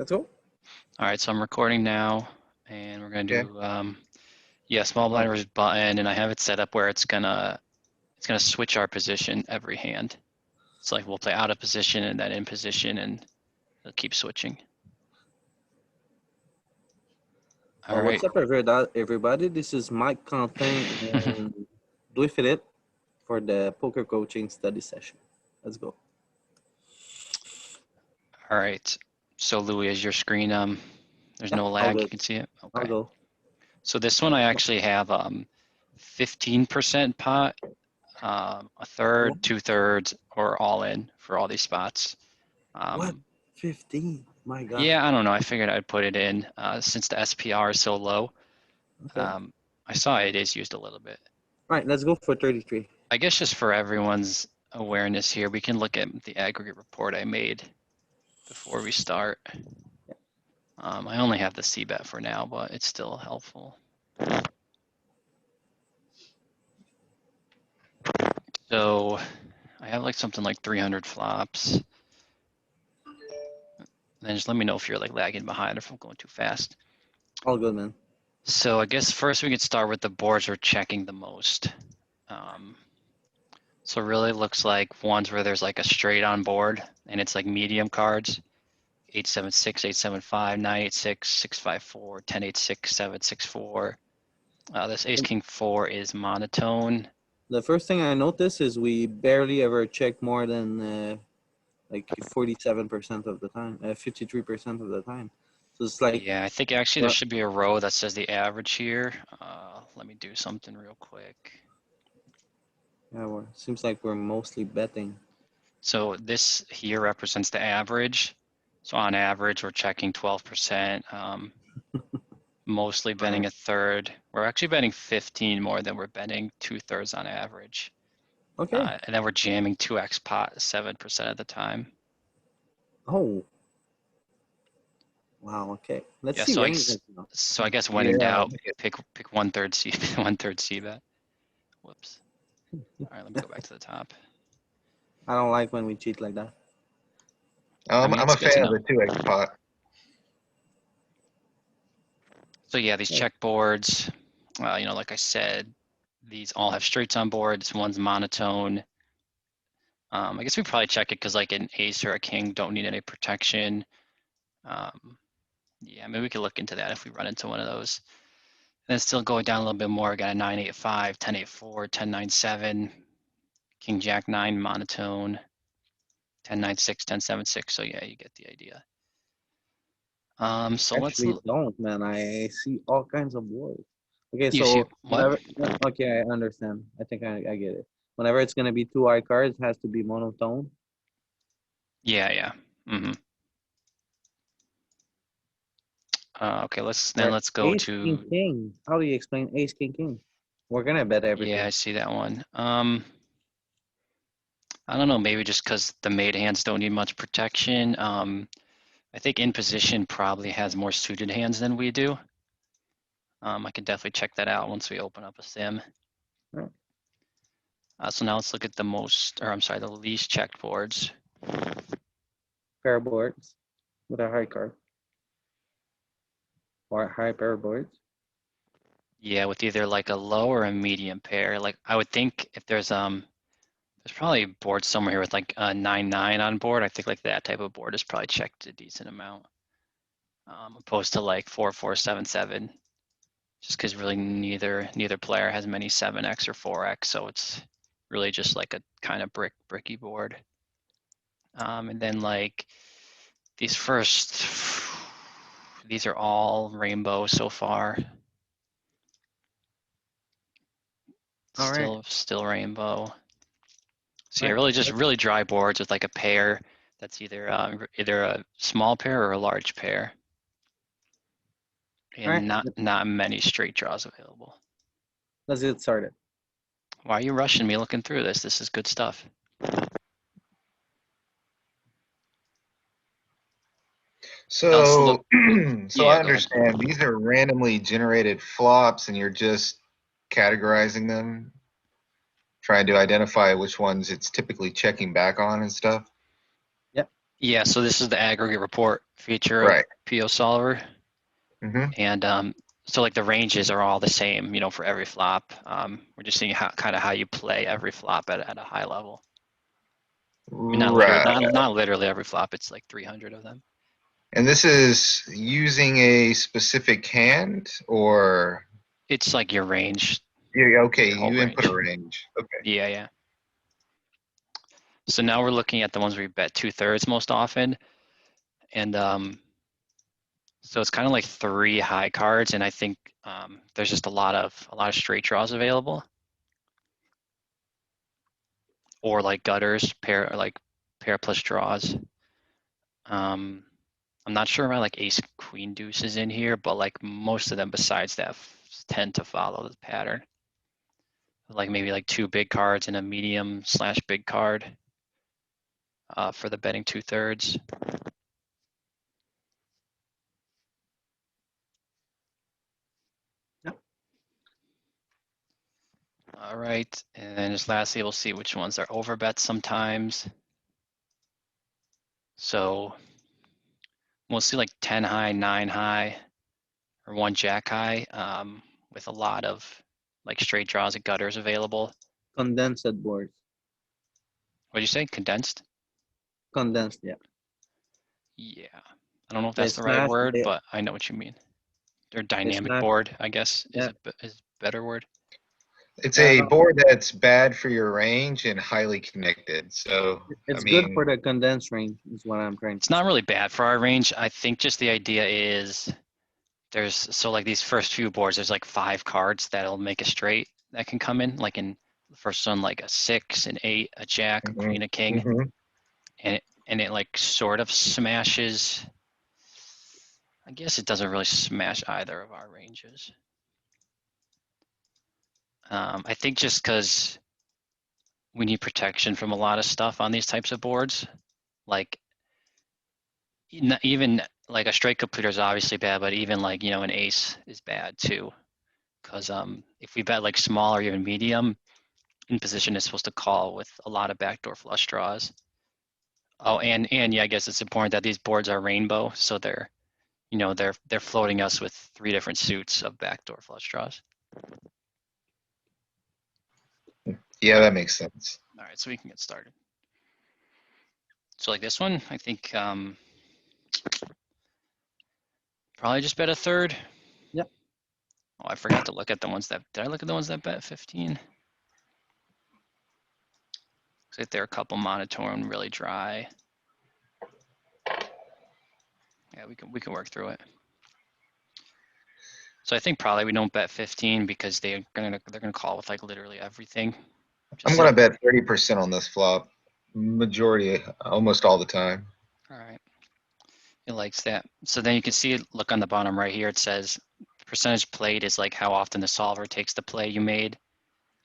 Let's go. All right, so I'm recording now, and we're gonna Okay. do yeah, small blind versus button, and I have it set up where it's gonna switch our position every hand. It's like we'll play out of position and then in position, and it'll keep switching. All right. What's up, everybody? This is Mike Quentin and Louis Philippe for the poker coaching study session. Let's go. All right. So Louis, is your screen there's no all lag, you good. can see it? I'll Okay. go. So this one I actually have 15% pot, a third, What? 2/3, or all in for all these spots. What? 15? My God. Yeah, I don't know. I figured I'd put it in since the SPR is so low. Okay. I saw it is used a little bit. All right, let's go for 33. I guess just for everyone's awareness here, we can look at the aggregate report I made before we start. I only have the CBET for now, but it's still helpful. So I have like something like 300 flops. Then just let me know if you're like lagging behind or if I'm going too fast. All good, man. So I guess first we could start with the boards we're checking the most. So it really looks like ones where there's like a straight on board and it's like medium cards. 876, 875, 986, 654, 1086, 764. This ace king 4 is monotone. The first thing I noticed is we barely ever check more than like 47% of the time, 53% of the time. So it's like, Yeah, I think actually there should be a row that says the average here. Let me do something real quick. yeah, well, it seems like we're mostly betting. So this here represents the average. So on average, we're checking 12%, mostly betting a third. We're actually betting 15 more than we're betting 2/3 on average. Okay. And then we're jamming 2x pot 7% of the time. Oh. Wow. Okay. Let's Yeah, see. so I guess when in doubt, pick 1/3 C 1/3 C bet. Whoops. All right, let me go back to the top. I don't like when we cheat like that. I'm a fan of the 2x pot. So yeah, these check boards, you know, like I said, these all have straights on board. This one's monotone. I guess we probably check it because like an ace or a king don't need any protection. Yeah, maybe we could look into that if we run into one of those. And then still going down a little bit more, got a 985, 1084, 1097, king jack 9 monotone, 1096, 1076. So yeah, you get the idea. So Actually, don't, man. I see all kinds of boards. Okay, you so see whenever, what? okay, I understand. I think I get it. Whenever it's gonna be 2 high cards, it has to be monotone. Yeah. Okay, let's go ace, to king, king. How do you explain ace, king, king? We're gonna bet everything. Yeah, I see that one. I don't know, maybe just because the made hands don't need much protection. I think in position probably has more suited hands than we do. I can definitely check that out once we open up a sim. Right. So now let's look at the least checked boards. Pair boards with a high card. Or high pair boards. Yeah, with either like a low or a medium pair. Like I would think if there's probably a board somewhere here with like a 9-9 on board. I think like that type of board is probably checked a decent amount. Opposed to like 4-4-7-7. Just because really neither player has many 7x or 4x, so it's really just like a kind of bricky board. And then like these are all rainbow so far. Still rainbow. So yeah, really dry boards with like a pair that's either a small pair or a large pair, and not many straight draws available. Let's get started. Why are you rushing me looking through this? This is good stuff. So, I understand these are randomly generated flops and you're just categorizing them, trying to identify which ones it's typically checking back on and stuff. Yep. Yeah, so this is the aggregate report feature of Right. PO Solver. Mm-hmm. And so like the ranges are all the same, for every flop. We're just seeing how you play every flop at a high level. I mean, not literally, Right. not literally every flop. It's like 300 of them. And this is using a specific hand, or It's like your range, yeah, okay, your whole you input a range. range. Okay. Yeah, yeah. So now we're looking at the ones we bet 2/3 most often, and so it's kind of like 3 high cards, and I think there's just a lot of straight draws available, or like gutters, pair plus draws. I'm not sure about like ace queen deuces in here, but like most of them besides that tend to follow the pattern. Like maybe like 2 big cards and a medium / big card for the betting 2/3. Yep. All right, and then just lastly, we'll see which ones are overbets sometimes. So we'll see like 10 high, 9 high, or 1 jack high with a lot of like straight draws and gutters available. Condensed boards. What'd you say? Condensed? Condensed, yeah. Yeah. I don't know if They that's the right smash. word, but I know what you mean. Or They dynamic smash. board, I guess, Yeah. is a better word. It's Yeah, a no, board that's bad for your range and highly connected. So, I it's good mean, for the condensed range, is what I'm trying to It's not say. really bad for our range. I think just the idea is so like these first few boards, there's like 5 cards that'll make a straight that can come in. Like in the first one, like a 6, an 8, a jack, a mhm, queen, a king, mhm. and it like sort of smashes. I guess it doesn't really smash either of our ranges. I think just because we need protection from a lot of stuff on these types of boards, like even like a straight completer is obviously bad, but even like an ace is bad too. Because if we bet like small or even medium, in position is supposed to call with a lot of backdoor flush draws. Oh, and yeah, I guess it's important that these boards are rainbow, so they're floating us with 3 different suits of backdoor flush draws. Yeah, that makes sense. All right, so we can get started. So like this one, I think probably just bet a third. Yep. Oh, I forgot to look at the ones that, did I look at the ones that bet 15? Looks like they're a couple monotone, really dry. Yeah, we can work through it. So I think probably we don't bet 15 because they're gonna call with like literally everything. I'm Just going like, to bet 30% on this flop. Majority, almost all the time. all right, it likes that. So then you can see, look on the bottom right here, it says percentage played is like how often the solver takes the play you made,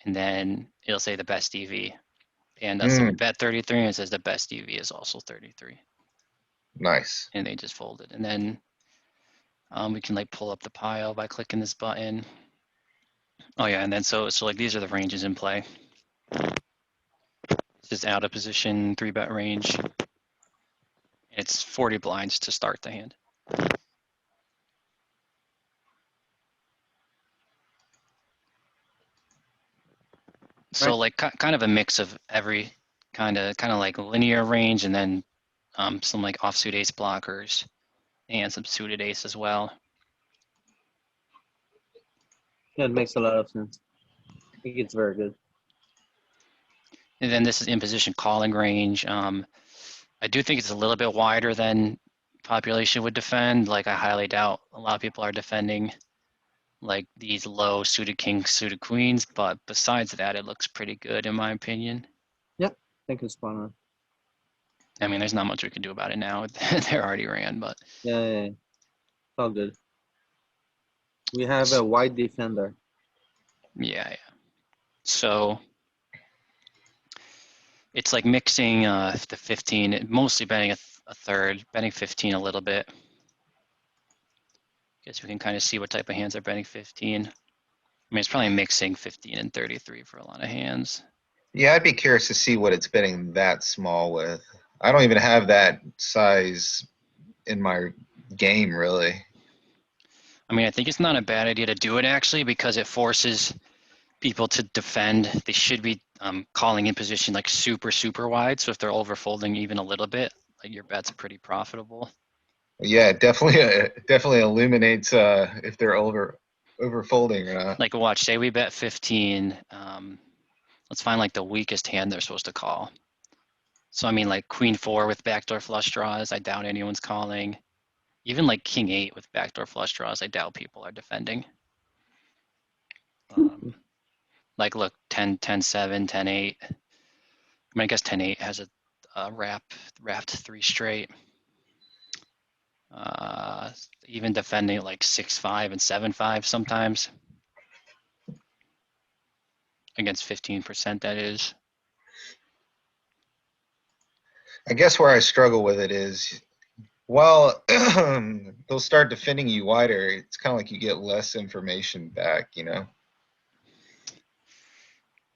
and then it'll say the best EV. And so we bet 33, and it says the best EV is also 33, Nice. and they just folded. And then we can like pull up the pile by clicking this button. Oh yeah, and then so like these are the ranges in play. This is out of position, 3-bet range. It's 40 blinds to start the hand. So Right. like kind of a mix of every kind of like linear range, and then some like offsuit ace blockers and some suited ace as well. Yeah, it makes a lot of sense. I think it's very good. And then this is in position calling range. I do think it's a little bit wider than population would defend. Like I highly doubt a lot of people are defending like these low suited kings, suited queens, but besides that, it looks pretty good in my opinion. Yep. I think it's spot on. I mean, there's not much we can do about it now. They're already ran, but Yeah, yeah, yeah. It's all good. We have a wide defender. yeah. So it's like mixing the 15, mostly betting a third, betting 15 a little bit. Guess we can kind of see what type of hands are betting 15. I mean, it's probably mixing 15 and 33 for a lot of hands. Yeah, I'd be curious to see what it's betting that small with. I don't even have that size in my game, really. I mean, I think it's not a bad idea to do it actually because it forces people to defend. They should be calling in position like super wide. So if they're overfolding even a little bit, like your bet's pretty profitable. Yeah, definitely illuminates if they're overfolding or not. Like watch, say we bet 15. Let's find like the weakest hand they're supposed to call. So I mean, like Queen 4 with backdoor flush draws, I doubt anyone's calling. Even like King 8 with backdoor flush draws, I doubt people are defending. Like look, 10, 10, 7, 10, 8. I mean, I guess 10, 8 has a wrapped 3 straight. Even defending like 6, 5 and 7, 5 sometimes. Against 15%, that is. I guess where I struggle with it is, well, they'll start defending you wider. It's kind of like you get less information back, you know?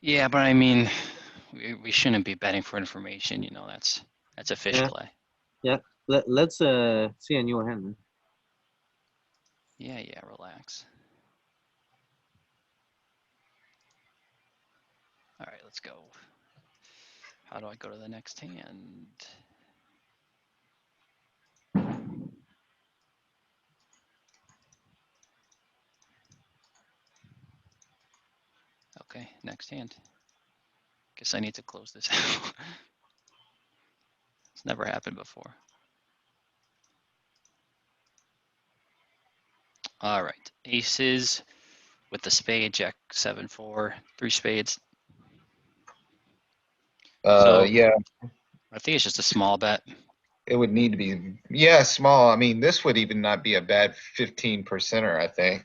Yeah, but I mean, we shouldn't be betting for information, you know, that's a fish Yeah, play. yeah. Let's see a new hand. Yeah, relax. All right, let's go. How do I go to the next hand? Okay, next hand. Guess I need to close this out. It's never happened before. All right, aces with the spade, jack 7-4, 3 spades. So Yeah, I think it's just a small bet. it would need to be, yeah, small. I mean, this would even not be a bad 15%er, I think.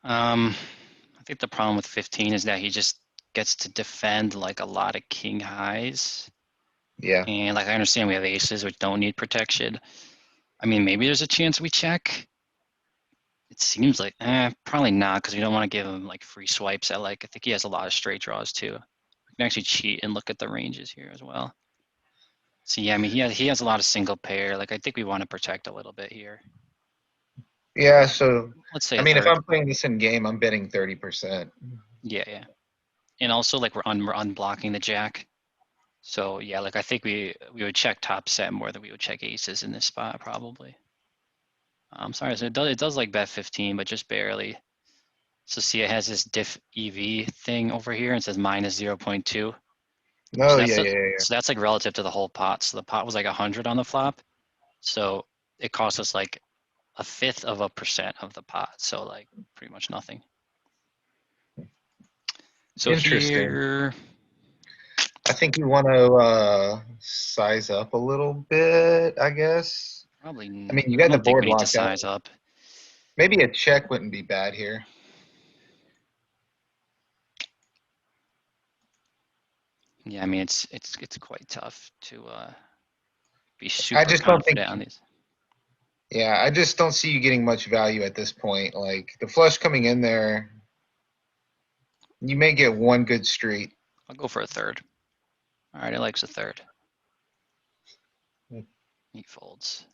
I think the problem with 15 is that he just gets to defend like a lot of king highs. Yeah. And like I understand we have aces which don't need protection. I mean, maybe there's a chance we check. It seems like probably not because we don't want to give him like free swipes at like I think he has a lot of straight draws too. We can actually cheat and look at the ranges here as well. So yeah, I mean he has a lot of single pair. Like I think we want to protect a little bit here. Yeah, so, Let's say I a mean, if third. I'm playing this in game, I'm betting 30%. Yeah. And also like we're unblocking the jack. So yeah, like I think we would check top set more than we would check aces in this spot probably. I'm sorry, so it does like bet 15, but just barely. So see, it has this diff EV thing over here and says minus 0.2. So No, yeah. so that's like relative to the whole pot. So the pot was like 100 on the flop. So it cost us like 1/5% of the pot. So like pretty much nothing. So Interesting. here, I think you want to size up a little bit, I guess. probably, I mean, you I got the don't think board we need to locked out. size up. Maybe a check wouldn't be bad here. Yeah, I mean it's quite tough to be I super just don't think, confident on these. yeah, I just don't see you getting much value at this point. Like the flush coming in there, you may get one good street. I'll go for a third. All right, it likes a third. He folds.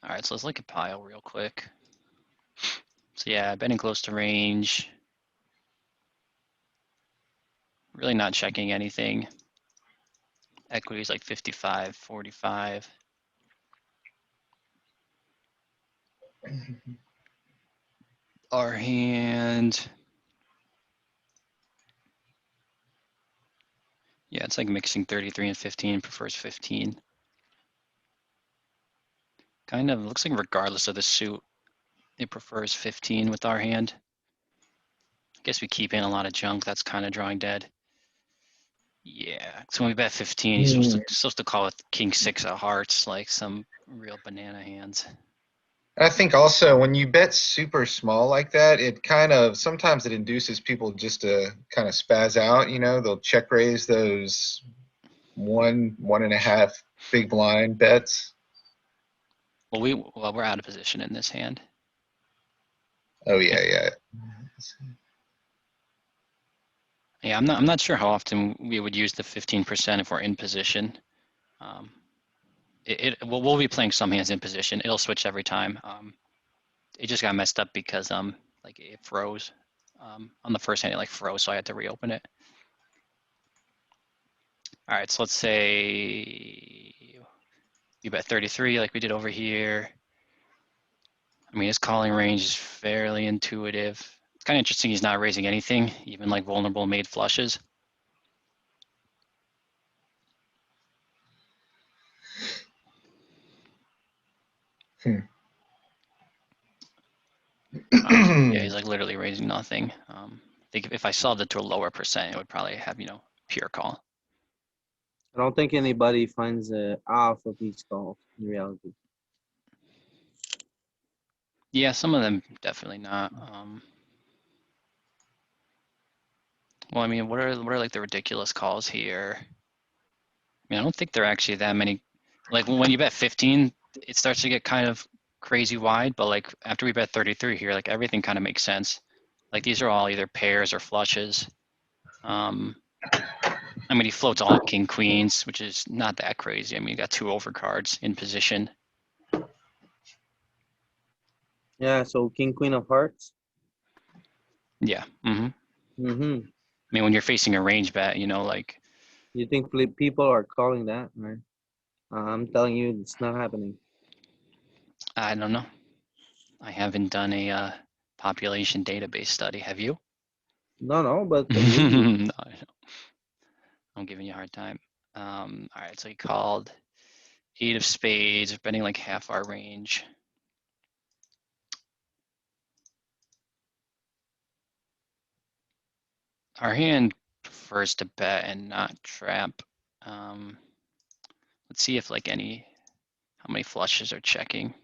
All right, so let's look at pile real quick. So yeah, betting close to range. Really not checking anything. Equity's like 55, 45. Our hand. Yeah, it's like mixing 33 and 15, prefers 15. Kind of looks like regardless of the suit, it prefers 15 with our hand. I guess we keep in a lot of junk that's kind of drawing dead. Yeah, so when we bet 15, he's supposed to call it king 6 of hearts, like some real banana hands. I think also when you bet super small like that, it kind of sometimes it induces people just to kind of spaz out. You know, they'll check raise those 1.5 big blind bets. Well, we're out of position in this hand. Oh yeah. Yeah, I'm not sure how often we would use the 15% if we're in position. We'll be playing some hands in position. It'll switch every time. It just got messed up because like it froze. On the first hand, it like froze, so I had to reopen it. All right, so let's say you bet 33 like we did over here. I mean, his calling range is fairly intuitive. It's kind of interesting he's not raising anything, even like vulnerable made flushes. Yeah, he's like literally raising nothing. I think if I solved it to a lower percent, it would probably have, pure call. I don't think anybody finds off of these calls in reality. Yeah, some of them definitely not. Well, I mean, what are like the ridiculous calls here? I mean, I don't think there are actually that many. Like when you bet 15, it starts to get kind of crazy wide, but like after we bet 33 here, like everything kind of makes sense. Like these are all either pairs or flushes. I mean, he floats all king queens, which is not that crazy. I mean, you got 2 overcards in position. Yeah, so king, queen of hearts. Yeah. I Mm-hmm. mean, when you're facing a range bet, like You think people are calling that, right? I'm telling you, it's not happening. I don't know. I haven't done a population database study. Have you? No, but No, maybe. I'm giving you a hard time. All right, so he called 8 of spades, betting like half our range. Our hand prefers to bet and not trap. Let's see if like how many flushes are checking.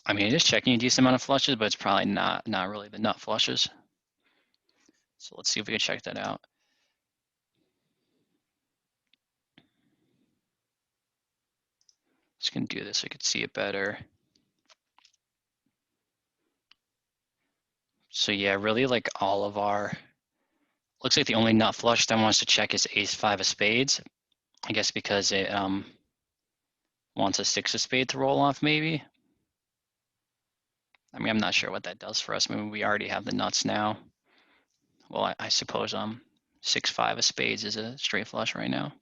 I mean, it is checking a decent amount of flushes, but it's probably not really the nut flushes. So let's see if we can check that out. Just gonna do this so you can see it better. So yeah, really like all of our, looks like the only nut flush that wants to check is ace-5 of spades. I guess because it wants a 6 of spades to roll off maybe. I mean, I'm not sure what that does for us. I mean, we already have the nuts now. Well, I suppose 6-5 of spades is a straight flush right now.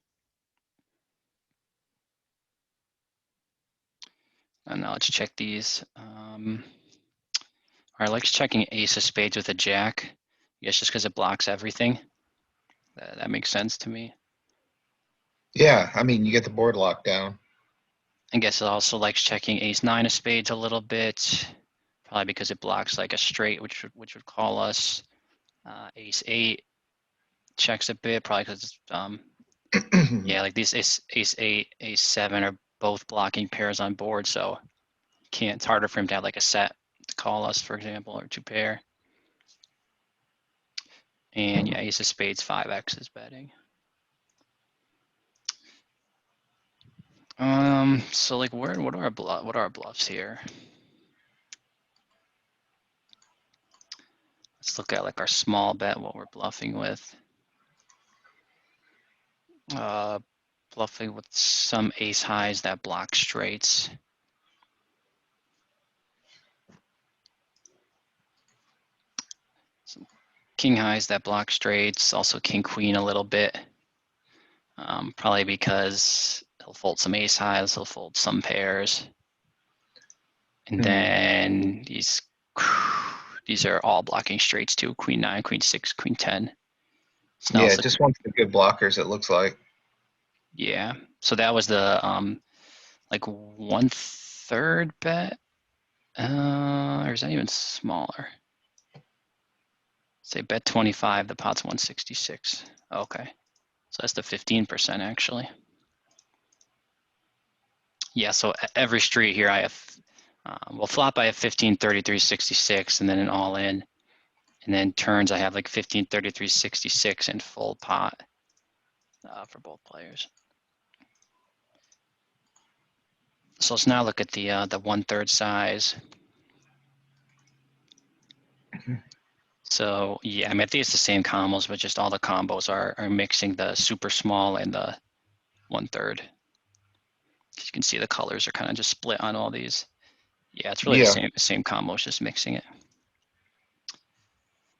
And now let's check these. All right, let's checking ace of spades with a jack. I guess just because it blocks everything. That makes sense to me. Yeah, I mean, you get the board locked down. I guess it also likes checking ace-9 of spades a little bit, probably because it blocks like a straight, which would call us. Ace-8 checks a bit, probably because yeah, like these ace-8, ace-7 are both blocking pairs on board, so it's harder for him to have like a set to call us, for example, or 2 pair. And yeah, ace of spades 5x is betting. So like what are our bluffs here? Let's look at like our small bet, what we're bluffing with. Bluffing with some ace highs that block straights. Some king highs that block straights, also king queen a little bit. Probably because he'll fold some ace highs, he'll fold some pairs. And then these are all blocking straights too. Queen 9, queen 6, queen 10. So Yeah, just wants the good blockers, it looks like. yeah. So that was the like 1/3 bet. Or is that even smaller? Say bet 25, the pot's 166. Okay. So that's the 15% actually. Yeah, so every street here I have, well, flop I have 15, 33, 66, and then an all in. And then turns I have like 15, 33, 66 and full pot for both players. So let's now look at the 1/3 size. So yeah, I mean, I think it's the same combos, but just all the combos are mixing the super small and the 1/3. You can see the colors are kind of just split on all these. Yeah, it's really Yeah. the same combos, just mixing it.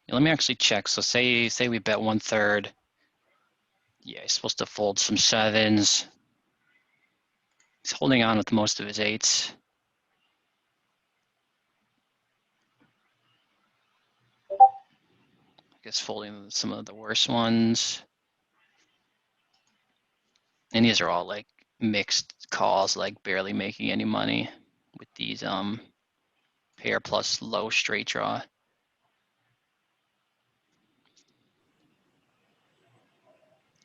Let me actually check. So say we bet 1/3. Yeah, he's supposed to fold some 7s. He's holding on with most of his 8s. I guess folding some of the worst ones. And these are all like mixed calls, like barely making any money with these pair plus low straight draw.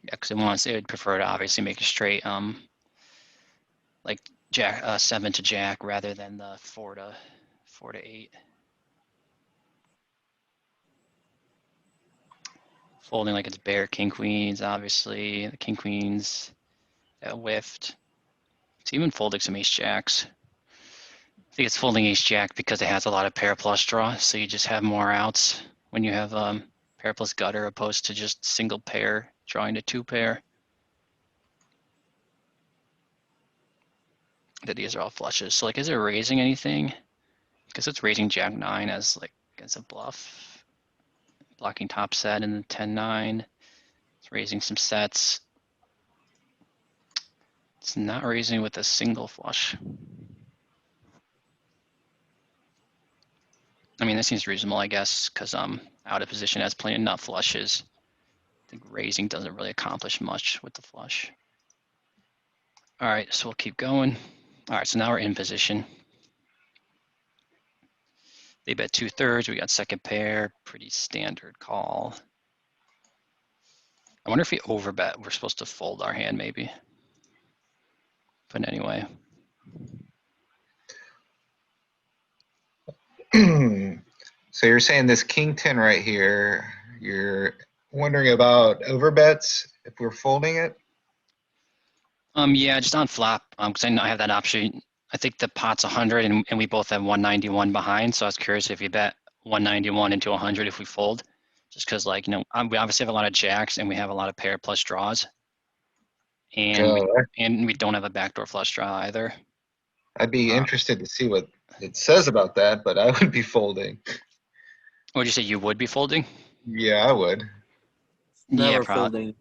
Yeah, because it would prefer to obviously make a straight like jack 7 to jack rather than the 4 to 8. Folding like it's bare king queens, obviously the king queens that whiffed. It's even folding some ace jacks. I think it's folding ace jack because it has a lot of pair plus draw, so you just have more outs when you have pair plus gutter opposed to just single pair drawing to 2 pair. That these are all flushes. So like, is it raising anything? Because it's raising jack 9 as a bluff, blocking top set and the 10-9. It's raising some sets. It's not raising with a single flush. I mean, that seems reasonable, I guess, because out of position as playing nut flushes. I think raising doesn't really accomplish much with the flush. All right, so we'll keep going. All right, so now we're in position. They bet 2/3. We got second pair, pretty standard call. I wonder if we overbet. We're supposed to fold our hand, maybe. But anyway. So you're saying this king 10 right here, you're wondering about overbets if we're folding it? Yeah, just on flop, because I know I have that option. I think the pot's 100 and we both have 191 behind. So I was curious if you bet 191 into 100 if we fold, just because like, we obviously have a lot of jacks and we have a lot of pair plus draws, and Oh, we don't have a backdoor flush draw either. I'd be interested to see what it says about that, but I would be folding. Would you say you would be folding? Yeah, I would. Yeah, Never probably. folding.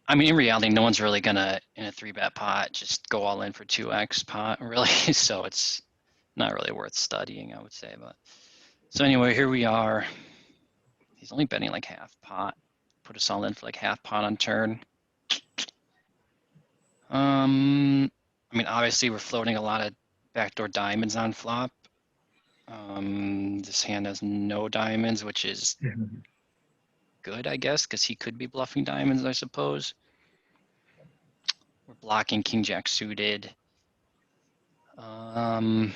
I mean, in reality, no one's really gonna in a 3-bet pot just go all in for 2x pot, really. So it's not really worth studying, I would say. But so anyway, here we are. He's only betting like half pot. Put us all in for like half pot on turn. I mean, obviously we're floating a lot of backdoor diamonds on flop. This hand has no diamonds, which is good, I guess, because he could be bluffing diamonds, I suppose. We're blocking king jack suited. I mean,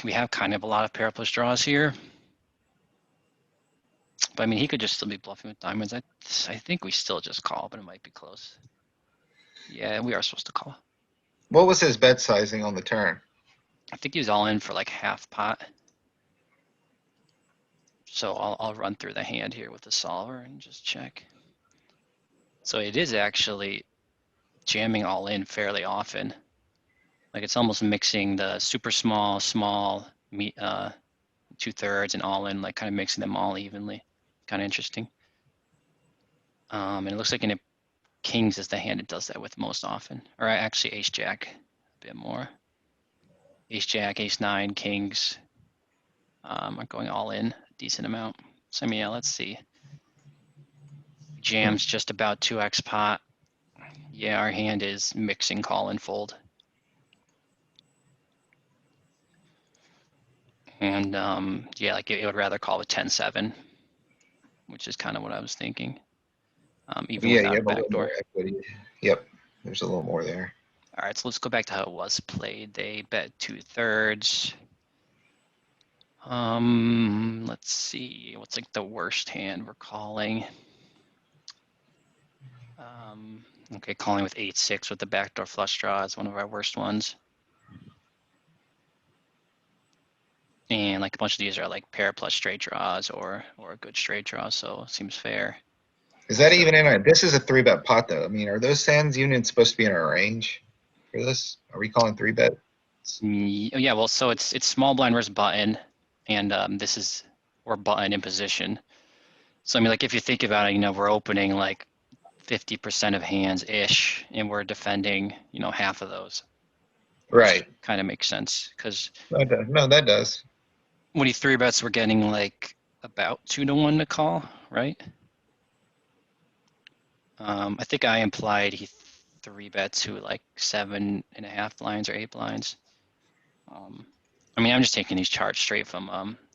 we have kind of a lot of pair plus draws here. But I mean, he could just still be bluffing with diamonds. I think we still just call, but it might be close. Yeah, we are supposed to call. What was his bet sizing on the turn? I think he's all in for like half pot. So I'll run through the hand here with the solver and just check. So it is actually jamming all in fairly often. Like it's almost mixing the super small, 2/3 and all in, like kind of mixing them all evenly. Kind of interesting. And it looks like in a kings is the hand it does that with most often. Or actually ace jack a bit more. Ace jack, ace 9, kings are going all in a decent amount. So I mean, yeah, let's see. Jams just about 2x pot. Yeah, our hand is mixing call and fold. And yeah, like it would rather call with 10-7, which is kind of what I was thinking, even Yeah, you without a have a little more backdoor. equity. Yep, there's a little more there. All right, so let's go back to how it was played. They bet 2/3. Let's see, what's like the worst hand we're calling? Okay, calling with 8-6 with the backdoor flush draw is one of our worst ones. And like a bunch of these are like pair plus straight draws or a good straight draw, so it seems fair. Is that So, even in our, this is a 3-bet pot though. I mean, are those sands units supposed to be in our range for this? Are we calling 3-bet? yeah, well, so it's small blind versus button, and this is we're button in position. So I mean, like if you think about it, you know, we're opening like 50% of hands ish, and we're defending, you know, half of those, which Right. kind of makes sense because No, that does. when he three bets, we're getting like about 2-1 to call, right? I think I implied he three bets to like 7.5 blinds or 8 blinds. I mean, I'm just taking these charts straight from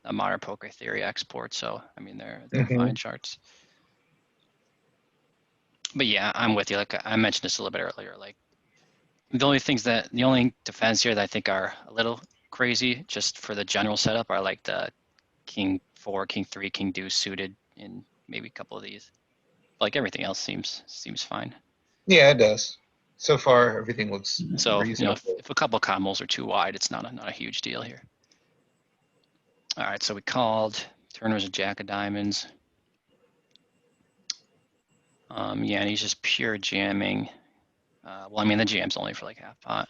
a Modern Poker Theory export, so I mean they're Hmm. fine charts. But yeah, I'm with you. Like I mentioned this a little bit earlier. Like the only defense here that I think are a little crazy, just for the general setup, are like the King 4, King 3, King Deuce suited in maybe a couple of these. Like everything else seems fine. Yeah, it does. So far, everything looks So you know, reasonable. if a couple of combos are too wide, it's not a huge deal here. All right, so we called. Turn was a jack of diamonds. Yeah, and he's just pure jamming. Well, I mean, the jam's only for like half pot.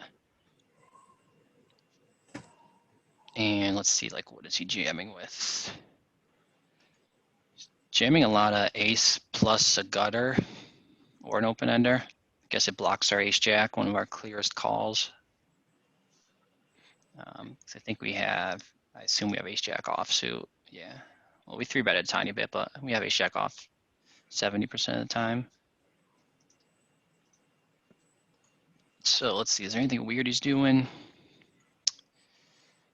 And let's see, like, what is he jamming with? Jamming a lot of ace plus a gutter or an open ender. I guess it blocks our ace jack, one of our clearest calls. I think I assume we have ace jack offsuit. Yeah. Well, we three betted a tiny bit, but we have ace jack off 70% of the time. So let's see, is there anything weird he's doing?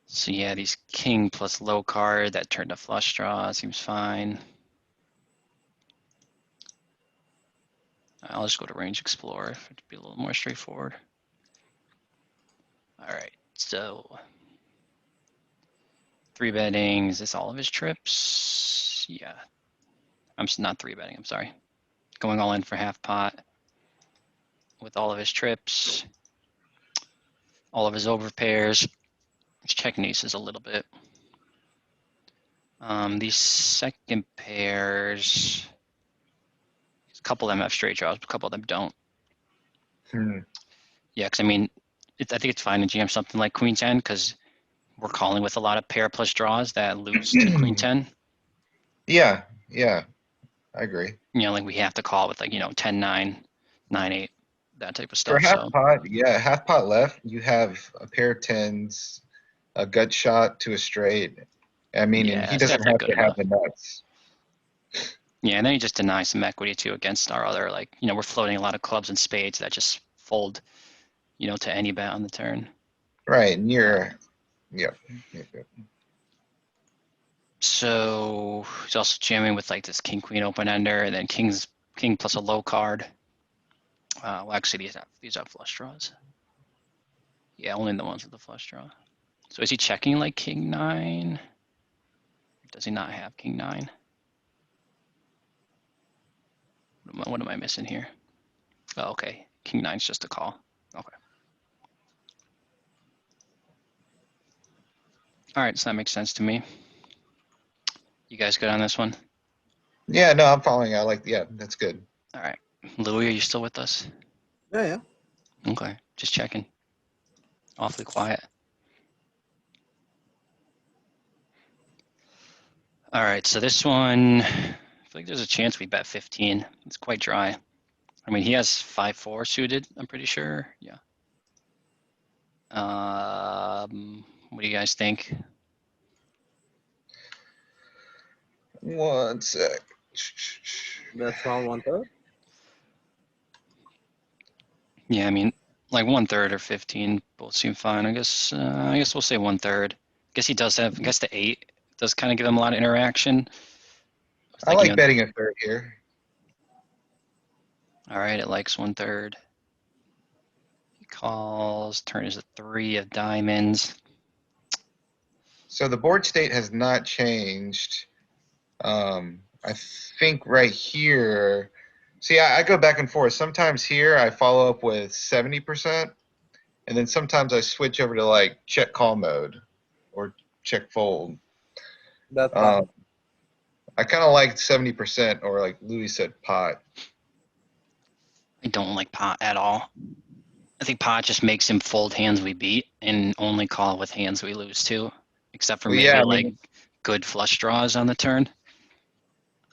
So yeah, these king plus low card that turned to flush draw seems fine. I'll just go to range explorer to be a little more straightforward. All right, so three betting, is this all of his trips? Yeah, I'm not three betting, I'm sorry. Going all in for half pot with all of his trips, all of his overpairs. He's checking aces a little bit. These second pairs, a couple of them have straight draws, but a couple of them don't. Hmm. Yeah, because I mean, I think it's fine to jam something like Queen 10 because we're calling with a lot of pair plus draws that lose to Queen 10. Yeah, I agree. You know, like we have to call with like, you know, 10-9, 9-8, that type of For stuff. half So pot, yeah, half pot left, you have a pair of tens, a gut shot to a straight. I mean, and yeah, he it's doesn't definitely have good to have enough. the nuts. Yeah, and then you just deny some equity too against our other, like, you know, we're floating a lot of clubs and spades that just fold, you know, to any bet on the turn. Right, and Um, yeah. so he's also jamming with like this king queen open ender and then king plus a low card. Well, actually, these have flush draws. Yeah, only the ones with the flush draw. So is he checking like king 9? Or does he not have king 9? What am I missing here? Oh, okay. King 9's just a call. Okay. All right, so that makes sense to me. You guys good on this one? Yeah, no, I'm following. Yeah, that's good. All right. Louis, are you still with us? Yeah. Okay, just checking. Awfully quiet. All right, so this one, I feel like there's a chance we bet 15. It's quite dry. I mean, he has 5-4 suited, I'm pretty sure. Yeah. What do you guys think? One sec. That's all 1/3. Yeah, I mean, like 1/3 or 15 both seem fine. I guess we'll say 1/3. I guess the 8 does kind of give him a lot of interaction. It's I like, you like know, betting a third here. all right, it likes 1/3. He calls, turn is a 3 of diamonds. So the board state has not changed. I think right here. See, I go back and forth. Sometimes here I follow up with 70%, and then sometimes I switch over to like check call mode or check fold. Bet pot. I kind of like 70%, or like Louis said, pot. I don't like pot at all. I think pot just makes him fold hands we beat and only call with hands we lose to, except for Well, maybe yeah, I like mean, good flush draws on the turn.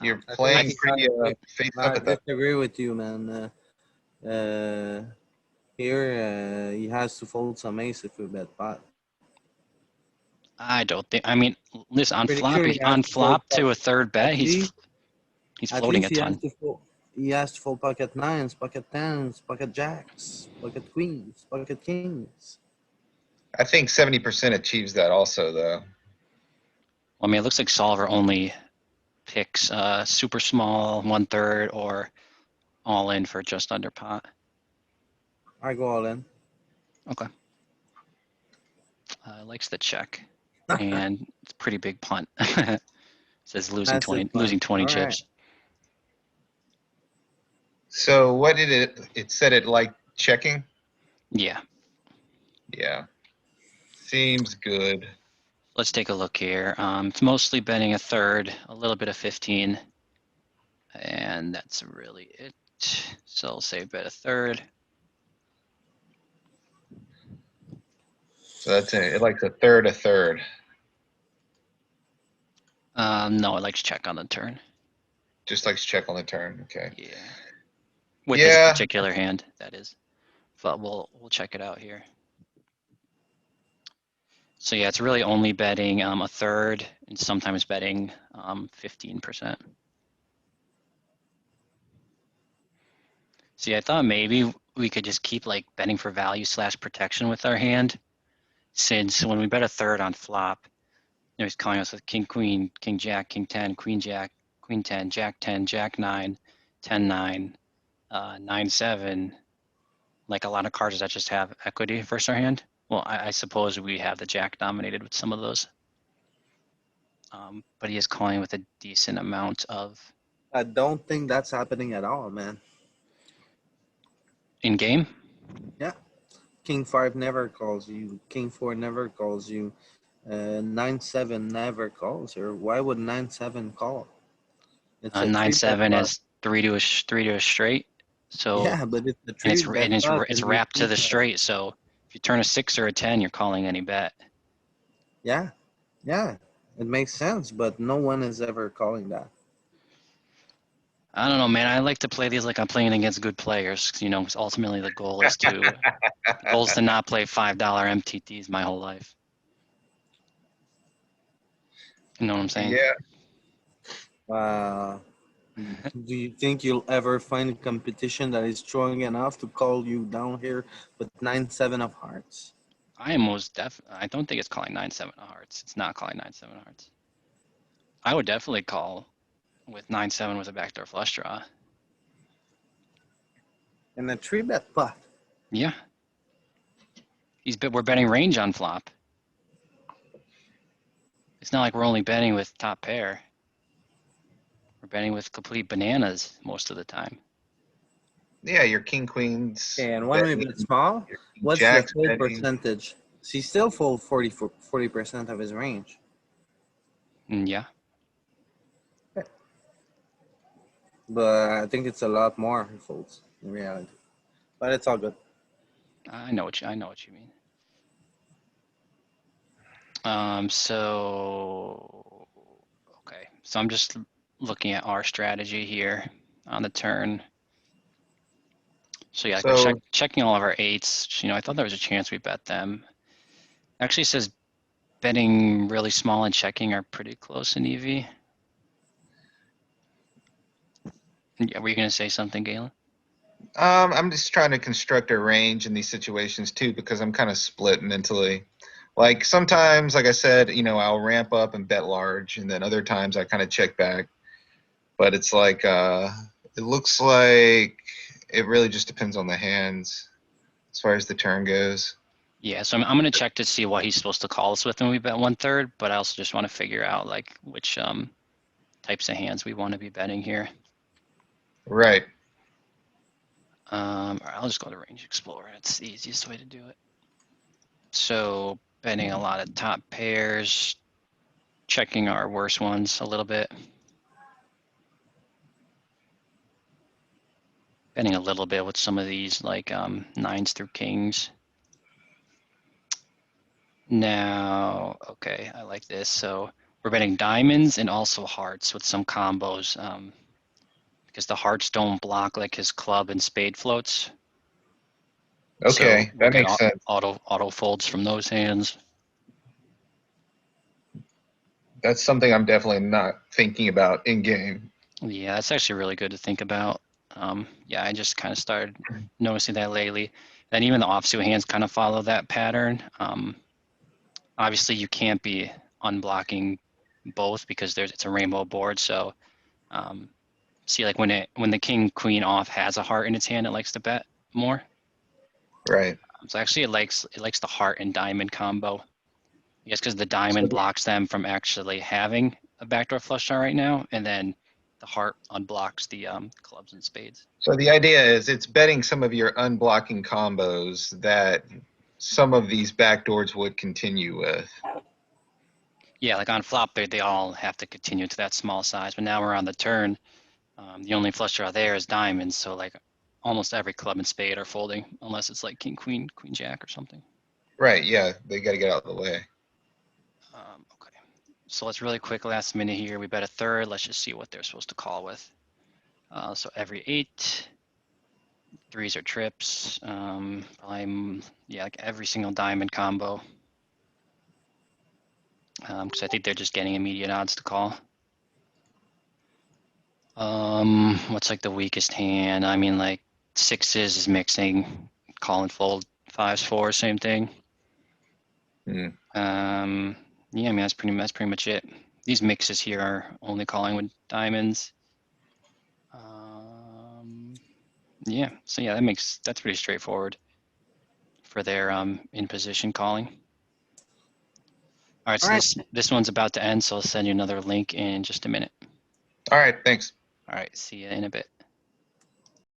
you're I playing think pretty face up I at that. disagree with you, man. Here, he has to fold some ace if we bet pot. I don't think. I mean, listen, on Pretty flop, sure he has on to fold flop to a third bet, at least. he's At floating least a he has ton. to fold. He has to fold pocket nines, pocket tens, pocket jacks, pocket queens, pocket kings. I think 70% achieves that also, though. I mean, it looks like solver only picks super small, 1/3, or all in for just under pot. I go all in. Okay. Likes the check, and it's a pretty big punt. Says losing Massive 20, fun. losing 20 All right. chips. So what did it said it like checking? Yeah. Yeah. Seems good. Let's take a look here. It's mostly betting a third, a little bit of 15, and that's really it. So I'll say bet a third. So that's it. It likes a third. No, it likes check on the turn. Just likes check on the turn. Okay. Yeah. With this Yeah. particular hand, that is. But we'll check it out here. So yeah, it's really only betting a third and sometimes betting 15%. See, I thought maybe we could just keep like betting for value / protection with our hand, since when we bet a third on flop, he's calling us with king, queen, king, jack, king 10, queen, jack, queen 10, jack 10, jack 9, 10, 9, 9, 7, like a lot of cards that just have equity versus our hand. Well, I suppose we have the jack dominated with some of those. But he is calling with a decent amount of I don't think that's happening at all, man. in game. Yeah. King 5 never calls you. King 4 never calls you. 9-7 never calls. Or why would 9-7 call? It's a 9 3-bet 7 pot. is three to a straight. So Yeah, but it's a and 3-bet pot. it's And you wrapped to keep the straight. So if you turn a 6 or a 10, you're calling any bet. Yeah. Yeah. It makes sense, but no one is ever calling that. I don't know, man. I like to play these like I'm playing against good players. You know, 'cause ultimately the goal is to not play $5 MTTs my whole life. You know what I'm saying? Yeah. Do you think you'll ever find a competition that is strong enough to call you down here with 9-7 of hearts? I am most I don't think it's calling 9-7 of hearts. It's not calling 9-7 of hearts. I would definitely call with 9-7 with a backdoor flush draw. And a 3-bet pot. Yeah. We're betting range on flop. It's not like we're only betting with top pair. We're betting with complete bananas most of the time. Yeah, your king queens. And when we betting, bet small, your king what's the jacks fold betting. percentage? So he still fold 40% of his range. Yeah. But I think it's a lot more he folds in reality. But it's all good. I know what you mean. So okay. So I'm just looking at our strategy here on the turn. So yeah, like So we're checking all of our eights. You know, I thought there was a chance we bet them. Actually says betting really small and checking are pretty close in EV. Yeah, were you gonna say something, Galen? I'm just trying to construct a range in these situations too, because I'm kind of split mentally. Like sometimes, like I said, I'll ramp up and bet large, and then other times I kind of check back. But it's like it looks like it really just depends on the hands as far as the turn goes. Yeah, so I'm gonna check to see what he's supposed to call us with when we bet 1/3, but I also just want to figure out like which types of hands we want to be betting here. Right. All right, I'll just go to Range Explorer. It's the easiest way to do it. So betting a lot of top pairs, checking our worst ones a little bit. Betting a little bit with some of these like nines through kings. Now, okay, I like this. So we're betting diamonds and also hearts with some combos because the hearts don't block like his club and spade floats. So Okay, we'll that get makes sense. auto folds from those hands. That's something I'm definitely not thinking about in game. Yeah, that's actually really good to think about. Yeah, I just kind of started noticing that lately. Then even the offsuit hands kind of follow that pattern. Obviously, you can't be unblocking both because it's a rainbow board. So see, like when the king queen off has a heart in its hand, it likes to bet more. Right. So actually, it likes the heart and diamond combo. I guess because the So diamond blocks them from actually having a backdoor flush draw right now, and then the heart unblocks the clubs and spades. so the idea is it's betting some of your unblocking combos that some of these backdoors would continue with. Yeah, like on flop, they all have to continue to that small size. But now we're on the turn. The only flush draw there is diamonds, so like almost every club and spade are folding, unless it's like king, queen, queen, jack, or something. Right, yeah, they got to get out of the way. Okay, so let's really quick last minute here. We bet a third. Let's just see what they're supposed to call with. So every 8, 3s are trips. Probably, yeah, like every single diamond combo. Because I think they're just getting immediate odds to call. What's like the weakest hand? I mean, like 6s is mixing, call and fold. 5s, 4s, same thing. Hmm. Yeah, I mean that's pretty much it. These mixes here are only calling with diamonds. Yeah, so yeah, that's pretty straightforward for their in position calling. All right, All so right. this one's about to end, so I'll send you another link in just a minute. All right, thanks. All right, see you in a bit.